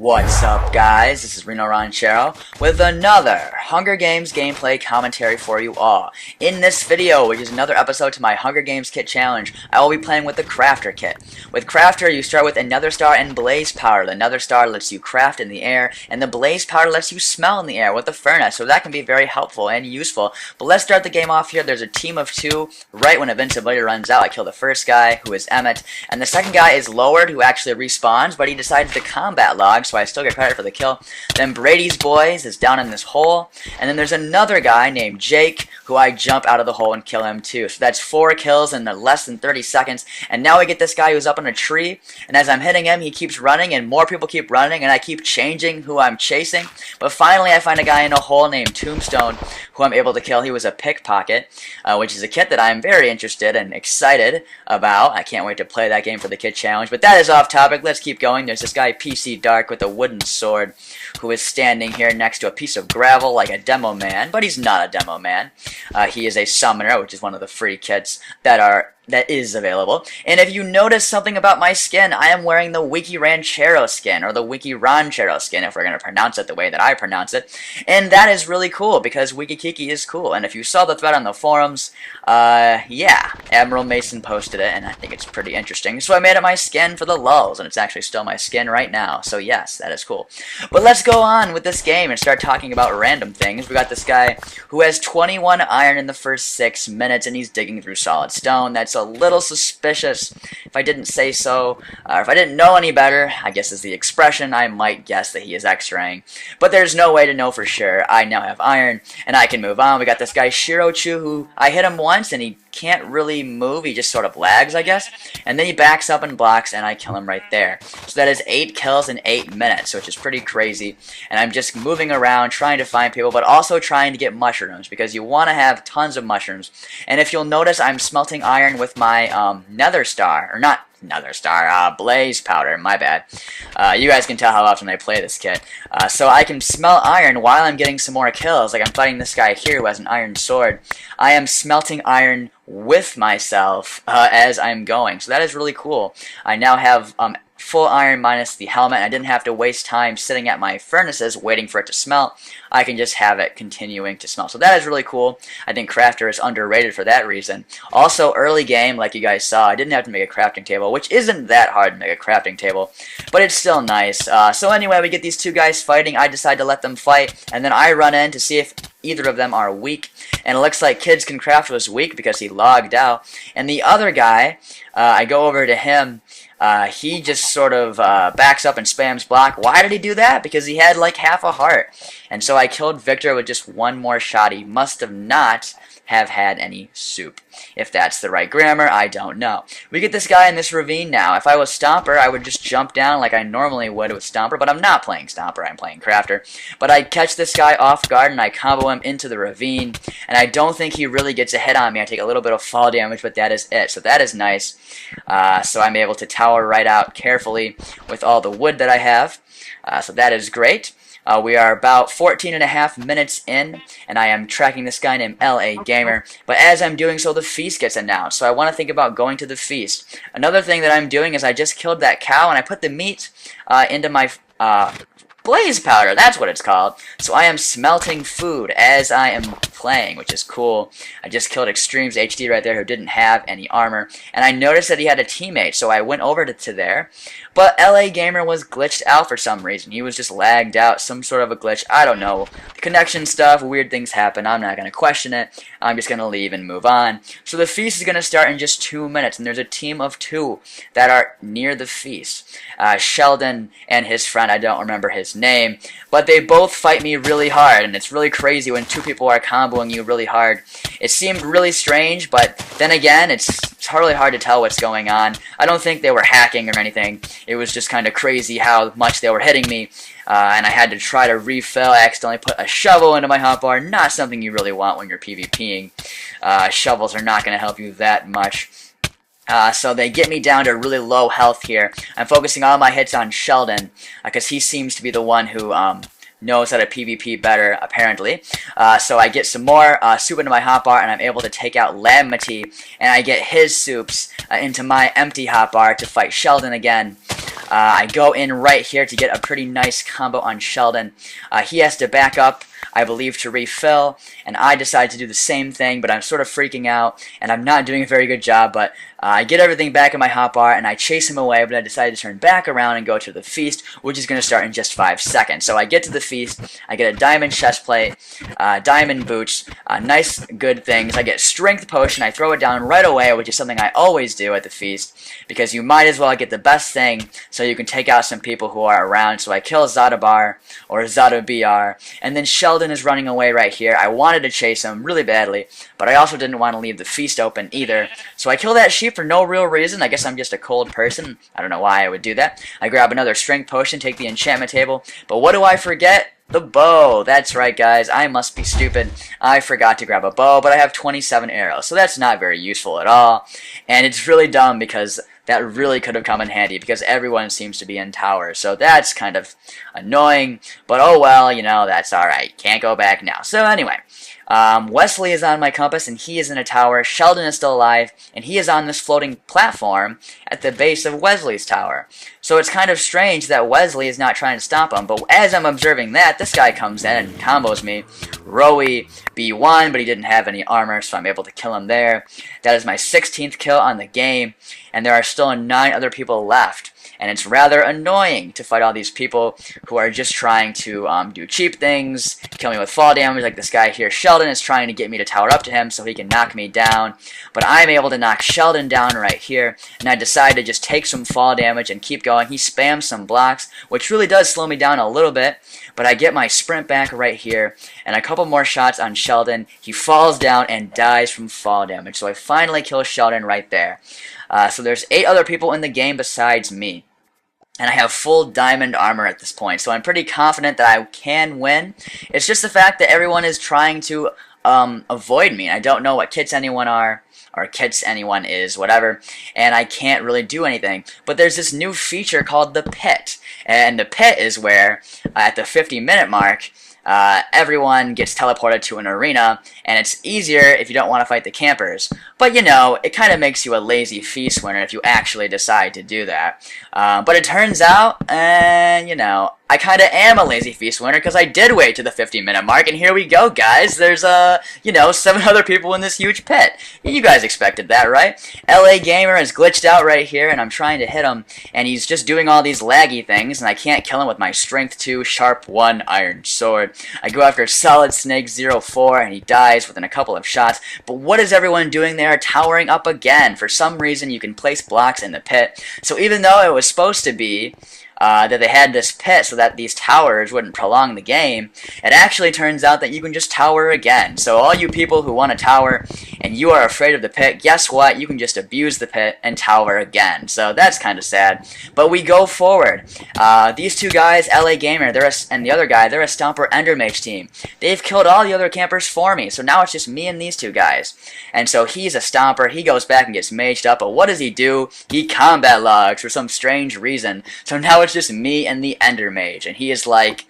What's up, guys? This is rinoranchero with another Hunger Games gameplay commentary for you all. In this video, which is another episode to my Hunger Games kit challenge, I will be playing with the Crafter kit. With Crafter, you start with a Nether Star and Blaze Powder. The Nether Star lets you craft in the air, and the Blaze Powder lets you smell in the air with the furnace, so that can be very helpful and useful. But let's start the game off here. There's a team of two. Right when invincibility runs out, I kill the first guy, who is Emmett, and the second guy is Lowered, who actually respawns, but he decided to combat log, so I still get credit for the kill. Then Brady's boys is down in this hole, and then there's another guy named Jake, who I jump out of the hole and kill him too. So that's 4 kills in less than 30 seconds, and now we get this guy who's up in a tree, and as I'm hitting him, he keeps running, and more people keep running, and I keep changing who I'm chasing, but finally I find a guy in a hole named Tombstone, who I'm able to kill. He was a pickpocket, which is a kit that I'm very interested and excited about. I can't wait to play that game for the kit challenge, but that is off topic. Let's keep going. There's this guy PC Dark with a wooden sword who is standing here next to a piece of gravel like a demo man, but he's not a demo man. He is a summoner, which is one of the free kits that is available. And if you notice something about my skin, I am wearing the rinoranchero skin, or the rinoranchero skin, if we're going to pronounce it the way that I pronounce it. And that is really cool, because Wikikiki is cool. And if you saw the thread on the forums, yeah, Admiral Mason posted it, and I think it's pretty interesting. So I made it my skin for the lulz, and it's actually still my skin right now. So yes, that is cool. But let's go on with this game and start talking about random things. We got this guy who has 21 iron in the first 6 minutes, and he's digging through solid stone. That's a little suspicious. If I didn't say so, or if I didn't know any better, I guess is the expression, I might guess that he is X-raying. But there's no way to know for sure. I now have iron, and I can move on. We got this guy Shirochu, who I hit him once, and he can't really move. He just sort of lags, I guess. And then he backs up and blocks, and I kill him right there. So that is 8 kills in 8 minutes, which is pretty crazy. And I'm just moving around, trying to find people, but also trying to get mushrooms, because you want to have tons of mushrooms. And if you'll notice, I'm smelting iron with my Nether Star, or not Nether Star, Blaze Powder, my bad. You guys can tell how often I play this kit. So I can smell iron while I'm getting some more kills. Like I'm fighting this guy here who has an iron sword. I am smelting iron with myself as I'm going. So that is really cool. I now have full iron minus the helmet. I didn't have to waste time sitting at my furnaces waiting for it to smelt. I can just have it continuing to smelt. So that is really cool. I think Crafter is underrated for that reason. Also, early game, like you guys saw, I didn't have to make a crafting table, which isn't that hard to make a crafting table, but it's still nice. So anyway, we get these two guys fighting. I decide to let them fight, and then I run in to see if either of them are weak, and it looks like Kids Can Craft was weak because he logged out. And the other guy, I go over to him. He just sort of backs up and spams block. Why did he do that? Because he had like half a heart. And so I killed Victor with just one more shot. He must have not have had any soup. If that's the right grammar, I don't know. We get this guy in this ravine now. If I was Stomper, I would just jump down like I normally would with Stomper, but I'm not playing Stomper, I'm playing Crafter. But I catch this guy off guard and I combo him into the ravine, and I don't think he really gets a hit on me. I take a little bit of fall damage, but that is it. So that is nice. So I'm able to tower right out carefully with all the wood that I have. So that is great. We are about 14.5 minutes in, and I am tracking this guy named LA Gamer. But as I'm doing so, the feast gets announced, so I want to think about going to the feast. Another thing that I'm doing is I just killed that cow, and I put the meat into my Blaze Powder, that's what it's called. So I am smelting food as I am playing, which is cool. I just killed Extremes HD right there, who didn't have any armor. And I noticed that he had a teammate, so I went over to there. But LA Gamer was glitched out for some reason. He was just lagged out, some sort of a glitch. I don't know. Connection stuff, weird things happen. I'm not going to question it. I'm just going to leave and move on. So the feast is going to start in just 2 minutes, and there's a team of 2 that are near the feast. Sheldon and his friend, I don't remember his name, but they both fight me really hard, and it's really crazy when 2 people are comboing you really hard. It seemed really strange, but then again, it's really hard to tell what's going on. I don't think they were hacking or anything. It was just kind of crazy how much they were hitting me, and I had to try to refill. I accidentally put a shovel into my hotbar. Not something you really want when you're PvPing. Shovels are not going to help you that much. So they get me down to really low health here. I'm focusing all my hits on Sheldon, because he seems to be the one who knows how to PvP better, apparently. So I get some more soup into my hotbar, and I'm able to take out Lamity, and I get his soups into my empty hotbar to fight Sheldon again. I go in right here to get a pretty nice combo on Sheldon. He has to back up, I believe, to refill, and I decide to do the same thing, but I'm sort of freaking out, and I'm not doing a very good job, but I get everything back in my hotbar, and I chase him away, but I decide to turn back around and go to the feast, which is going to start in just 5 seconds. So I get to the feast, I get a diamond chest plate, diamond boots, nice good things. I get strength potion, I throw it down right away, which is something I always do at the feast, because you might as well get the best thing so you can take out some people who are around. So I kill Zadabar, or Zadabr, and then Sheldon is running away right here. I wanted to chase him really badly, but I also didn't want to leave the feast open either. So I kill that sheep for no real reason. I guess I'm just a cold person. I don't know why I would do that. I grab another strength potion, take the enchantment table, but what do I forget? The bow. That's right, guys. I must be stupid. I forgot to grab a bow, but I have 27 arrows, so that's not very useful at all. And it's really dumb because that really could have come in handy because everyone seems to be in towers. So that's kind of annoying, but oh well, you know, that's alright. Can't go back now. So anyway, Wesley is on my compass and he is in a tower. Sheldon is still alive and he is on this floating platform at the base of Wesley's tower. So it's kind of strange that Wesley is not trying to stop him, but as I'm observing that, this guy comes in and combos me. Rowie B1, but he didn't have any armor, so I'm able to kill him there. That is my 16th kill on the game, and there are still 9 other people left. And it's rather annoying to fight all these people who are just trying to do cheap things, kill me with fall damage, like this guy here. Sheldon is trying to get me to tower up to him so he can knock me down, but I'm able to knock Sheldon down right here, and I decide to just take some fall damage and keep going. He spams some blocks, which really does slow me down a little bit, but I get my sprint back right here, and a couple more shots on Sheldon. He falls down and dies from fall damage, so I finally kill Sheldon right there. So there's 8 other people in the game besides me. And I have full diamond armor at this point, so I'm pretty confident that I can win. It's just the fact that everyone is trying to avoid me. I don't know what kits anyone are, or kits anyone is, whatever, and I can't really do anything. But there's this new feature called the pit, and the pit is where, at the 50-minute mark, everyone gets teleported to an arena, and it's easier if you don't want to fight the campers. But you know, it kind of makes you a lazy feast winner if you actually decide to do that. But it turns out, you know, I kind of am a lazy feast winner because I did wait to the 50-minute mark, and here we go, guys. There's, you know, 7 other people in this huge pit. You guys expected that, right? LA Gamer is glitched out right here, and I'm trying to hit him, and he's just doing all these laggy things, and I can't kill him with my Strength 2 Sharp 1 Iron Sword. I go after Solid Snake 04, and he dies within a couple of shots. But what is everyone doing there? Towering up again. For some reason, you can place blocks in the pit. So even though it was supposed to be that they had this pit so that these towers wouldn't prolong the game, it actually turns out that you can just tower again. So all you people who want to tower and you are afraid of the pit, guess what? You can just abuse the pit and tower again. So that's kind of sad. But we go forward. These 2 guys, LA Gamer and the other guy, they're a Stomper Endermage team. They've killed all the other campers for me, so now it's just me and these 2 guys. And so he's a Stomper, he goes back and gets maged up, but what does he do? He combat logs for some strange reason. So now it's just me and the Ender Mage, and he is like,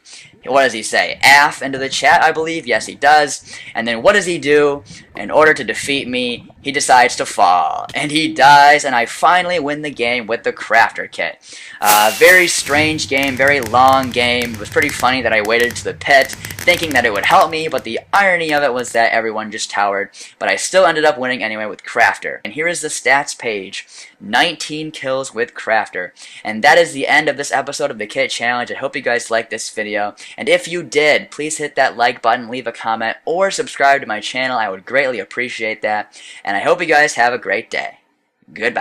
what does he say? AF into the chat, I believe. Yes, he does. And then what does he do? In order to defeat me, he decides to fall. And he dies, and I finally win the game with the Crafter kit. Very strange game, very long game. It was pretty funny that I waited to the pit, thinking that it would help me, but the irony of it was that everyone just towered. But I still ended up winning anyway with Crafter. And here is the stats page. 19 kills with Crafter. And that is the end of this episode of the Kit Challenge. I hope you guys liked this video. And if you did, please hit that like button, leave a comment, or subscribe to my channel. I would greatly appreciate that. And I hope you guys have a great day. Goodbye.